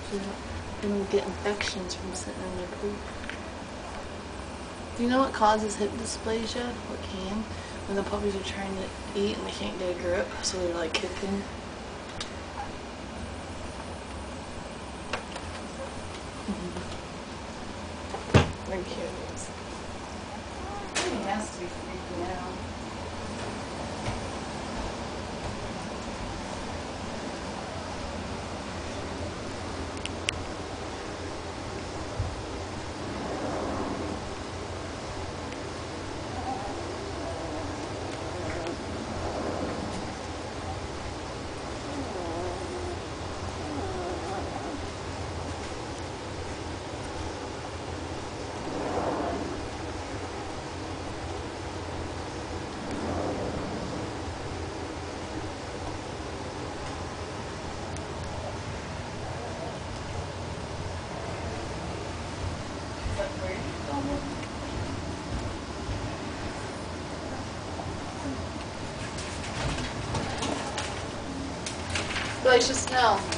So they don't get infections from sitting in their poop. Do you know what causes hip dysplasia? What can? When the puppies are trying to eat and they can't get a grip, so they're like kicking. They're cute. He has to be freaking out. Glacier Snow.